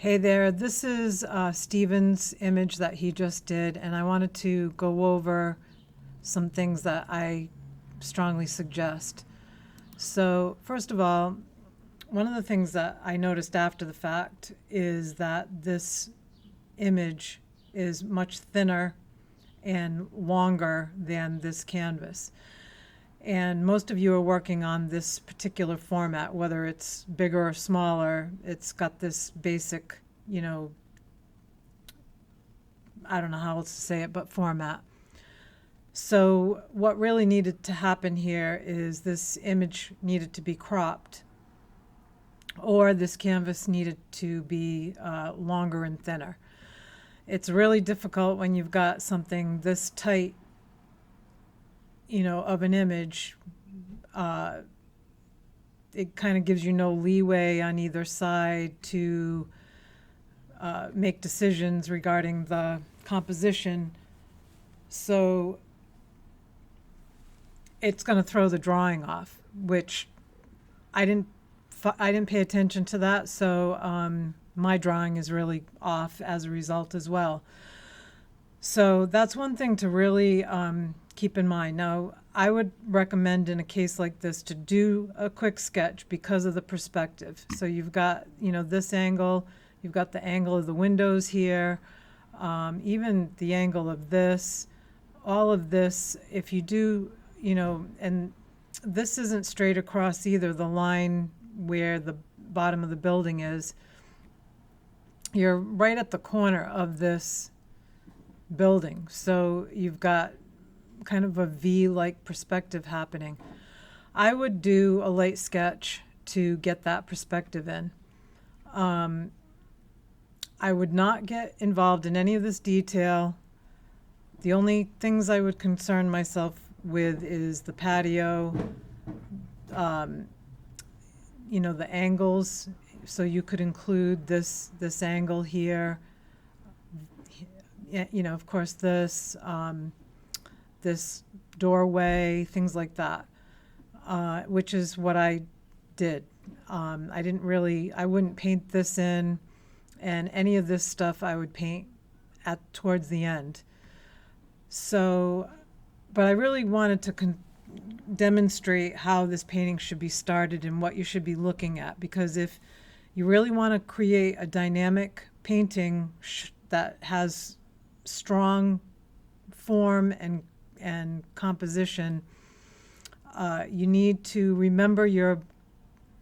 Hey there, this is Steven's image that he just did, and I wanted to go over some things that I strongly suggest. So, first of all, one of the things that I noticed after the fact is that this image is much thinner and longer than this canvas. And most of you are working on this particular format, whether it's bigger or smaller. It's got this basic, I don't know how else to say it, but format. So what really needed to happen here is this image needed to be cropped, or this canvas needed to be longer and thinner. It's really difficult when you've got something this tight, of an image. It kind of gives you no leeway on either side to make decisions regarding the composition. So it's going to throw the drawing off, which I didn't pay attention to that. So my drawing is really off as a result as well. So that's one thing to really keep in mind. Now, I would recommend in a case like this to do a quick sketch because of the perspective. So you've got, this angle, you've got the angle of the windows here, even the angle of this, all of this. If you do, and this isn't straight across either, the line where the bottom of the building is. You're right at the corner of this building. So you've got kind of a V-like perspective happening. I would do a light sketch to get that perspective in. I would not get involved in any of this detail. The only things I would concern myself with is the patio, the angles. So you could include this angle here, of course this doorway, things like that, which is what I did. I wouldn't paint this in, and any of this stuff I would paint towards the end. So, but I really wanted to demonstrate how this painting should be started and what you should be looking at, because if you really want to create a dynamic painting that has strong form and composition, you need to remember your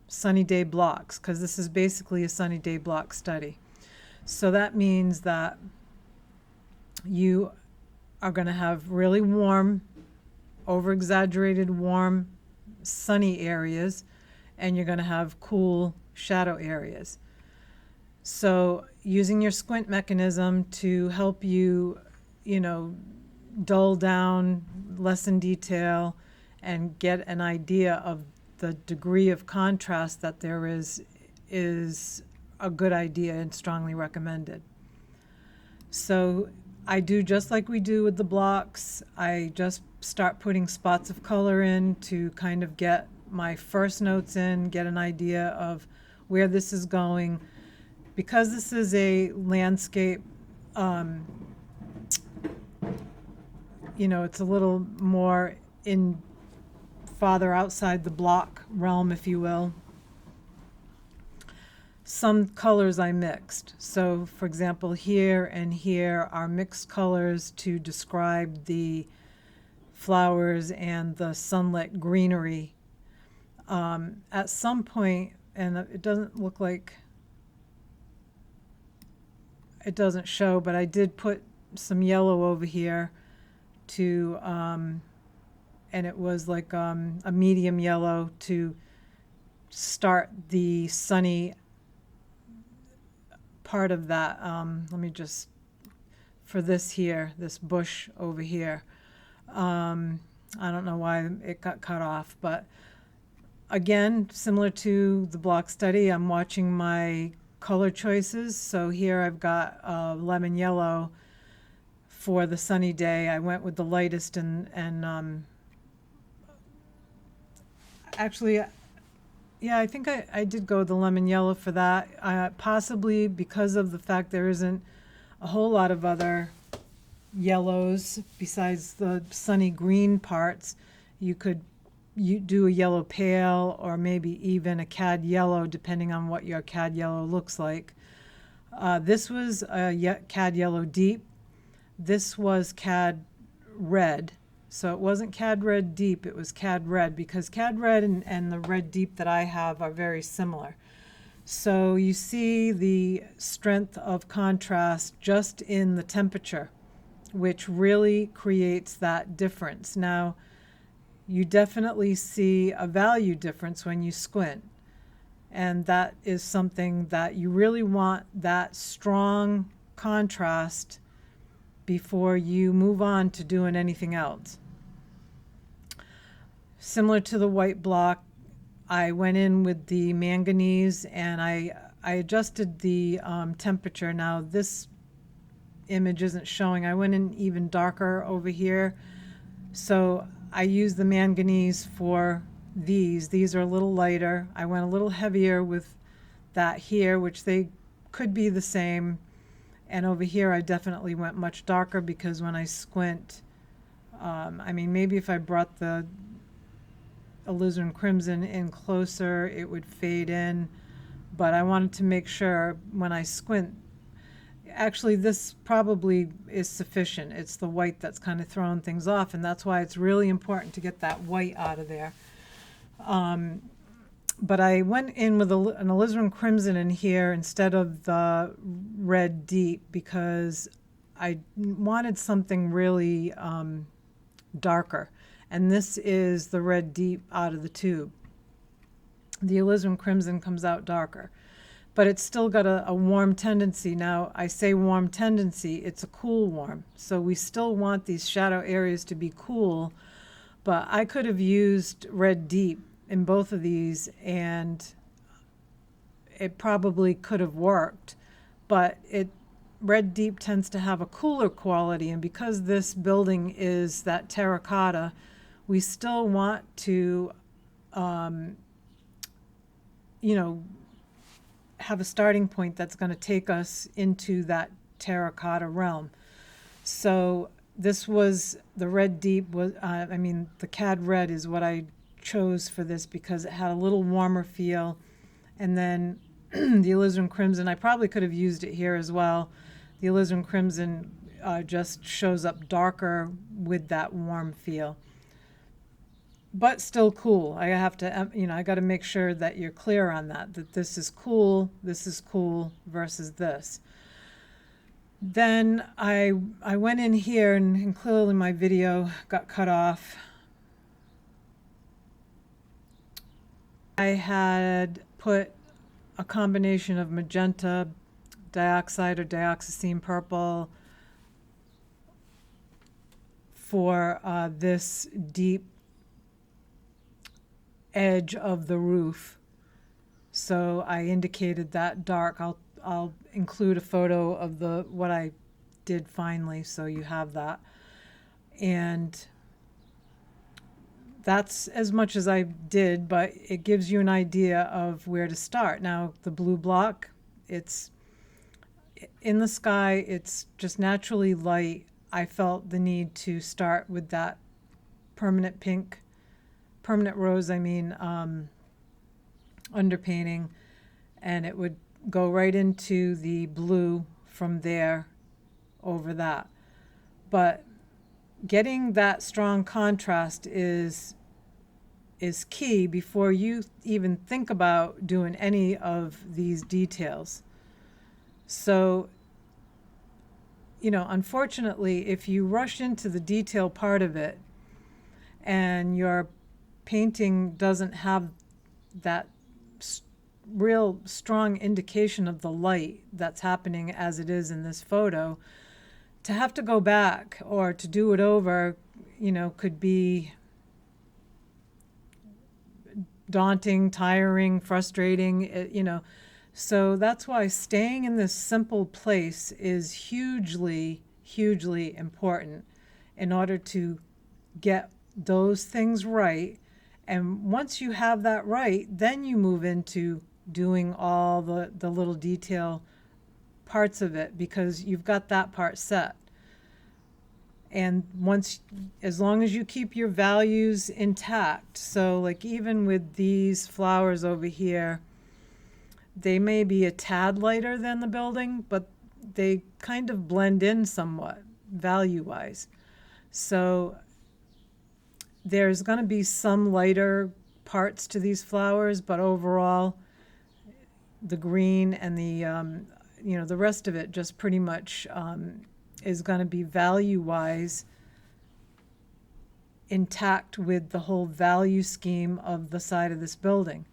sunny day blocks, because this is basically a sunny day block study. So that means that you are going to have really warm, over-exaggerated warm, sunny areas, and you're going to have cool shadow areas. So using your squint mechanism to help you, dull down, lessen detail, and get an idea of the degree of contrast that there is a good idea and strongly recommended. So I do just like we do with the blocks. I just start putting spots of color in to kind of get my first notes in, get an idea of where this is going. Because this is a landscape, it's a little more farther outside the block realm, if you will. Some colors I mixed. So, for example, here and here are mixed colors to describe the flowers and the sunlit greenery. At some point, and it doesn't look like, it doesn't show, but I did put some yellow over here to, and it was like a medium yellow to start the sunny part of that. Let me just, for this here, this bush over here. I don't know why it got cut off, but again, similar to the block study, I'm watching my color choices. So here I've got lemon yellow for the sunny day. I went with the lightest, and, actually, Yeah, I think I did go with the lemon yellow for that, possibly because of the fact there isn't a whole lot of other yellows besides the sunny green parts. You do a yellow pale or maybe even a cad yellow, depending on what your cad yellow looks like. This was a cad yellow deep. This was cad red. So it wasn't cad red deep, it was cad red, because cad red and the red deep that I have are very similar. So you see the strength of contrast just in the temperature, which really creates that difference. Now, you definitely see a value difference when you squint. And that is something that you really want, that strong contrast before you move on to doing anything else. Similar to the white block, I went in with the manganese and I adjusted the temperature. Now this image isn't showing. I went in even darker over here. So I used the manganese for these. These are a little lighter. I went a little heavier with that here, which they could be the same. And over here, I definitely went much darker because when I squint, I mean, maybe if I brought the alizarin crimson in closer, it would fade in. But I wanted to make sure when I squint, actually this probably is sufficient. It's the white that's kind of throwing things off, and that's why it's really important to get that white out of there. But I went in with an alizarin crimson in here instead of the red deep because I wanted something really darker. And this is the red deep out of the tube. The alizarin crimson comes out darker, but it's still got a warm tendency. Now, I say warm tendency, it's a cool warm. So we still want these shadow areas to be cool, but I could have used red deep in both of these and it probably could have worked, but red deep tends to have a cooler quality, and because this building is that terracotta, we still want to have a starting point that's going to take us into that terracotta realm. So this was the red deep was the cad red is what I chose for this because it had a little warmer feel. And then the alizarin crimson, I probably could have used it here as well. The alizarin crimson just shows up darker with that warm feel, but still cool. I have to, I got to make sure that you're clear on that this is cool versus this. Then I went in here and clearly my video got cut off. I had put a combination of magenta, dioxide or dioxazine purple for this deep edge of the roof. So I indicated that dark. I'll include a photo of what I did finally, so you have that. And that's as much as I did, but it gives you an idea of where to start. Now, the blue block, it's in the sky, it's just naturally light. I felt the need to start with that permanent rose, underpainting, and it would go right into the blue from there over that. But getting that strong contrast is key before you even think about doing any of these details. So, unfortunately, if you rush into the detail part of it and your painting doesn't have that real strong indication of the light that's happening as it is in this photo, to have to go back or to do it over, could be daunting, tiring, frustrating, So that's why staying in this simple place is hugely, hugely important in order to get those things right And once you have that right, then you move into doing all the little detail parts of it, because you've got that part set. And as long as you keep your values intact, so like even with these flowers over here, they may be a tad lighter than the building, but they kind of blend in somewhat value-wise. So there's going to be some lighter parts to these flowers, but overall, the green and the rest of it just pretty much is going to be value-wise intact with the whole value scheme of the side of this building.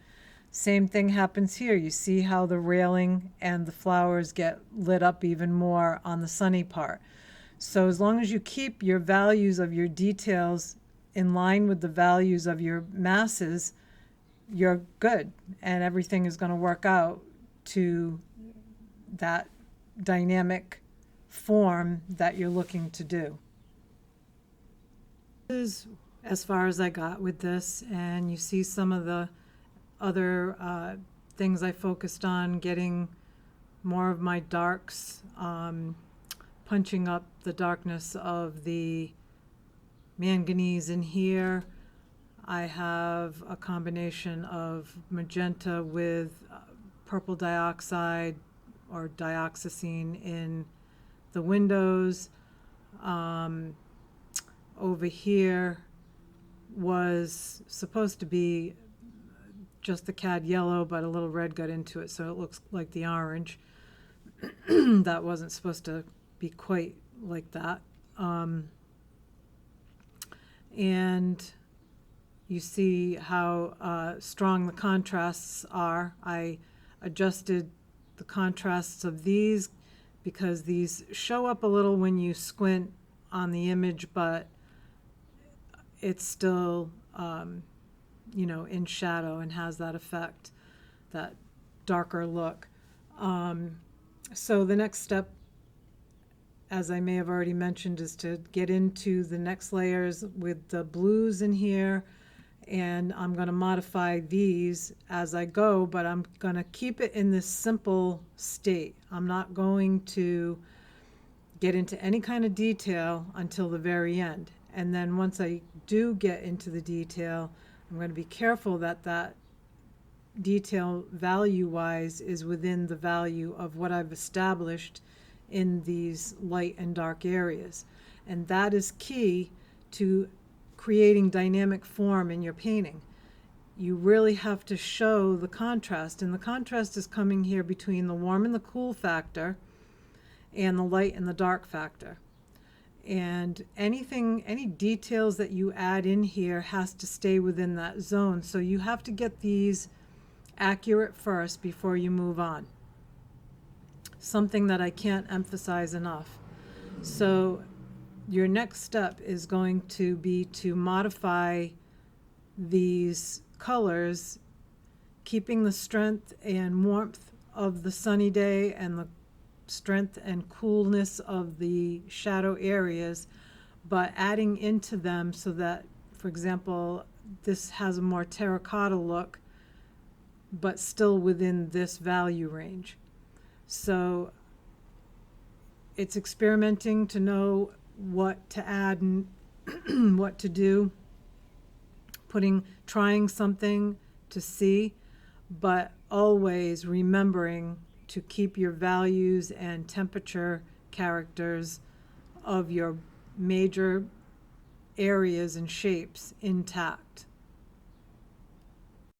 Same thing happens here. You see how the railing and the flowers get lit up even more on the sunny part. So as long as you keep your values of your details in line with the values of your masses, you're good, and everything is going to work out to that dynamic form that you're looking to do. This is as far as I got with this, and you see some of the other things I focused on, getting more of my darks, punching up the darkness of the manganese in here. I have a combination of magenta with purple dioxide or dioxazine in the windows. Over here was supposed to be just the cad yellow, but a little red got into it, so it looks like the orange. That wasn't supposed to be quite like that. And you see how strong the contrasts are. I adjusted the contrasts of these because these show up a little when you squint on the image, but it's still in shadow and has that effect, that darker look. So the next step, as I may have already mentioned, is to get into the next layers with the blues in here, and I'm going to modify these as I go, but I'm going to keep it in this simple state. I'm not going to get into any kind of detail until the very end. And then once I do get into the detail, I'm going to be careful that that detail value-wise is within the value of what I've established in these light and dark areas. And that is key to creating dynamic form in your painting. You really have to show the contrast, and the contrast is coming here between the warm and the cool factor and the light and the dark factor. And any details that you add in here has to stay within that zone. So you have to get these accurate first before you move on. Something that I can't emphasize enough. So your next step is going to be to modify these colors, keeping the strength and warmth of the sunny day and the strength and coolness of the shadow areas, but adding into them so that, for example, this has a more terracotta look, but still within this value range. So it's experimenting to know what to add and what to do, trying something to see, but always remembering to keep your values and temperature characters of your major areas and shapes intact.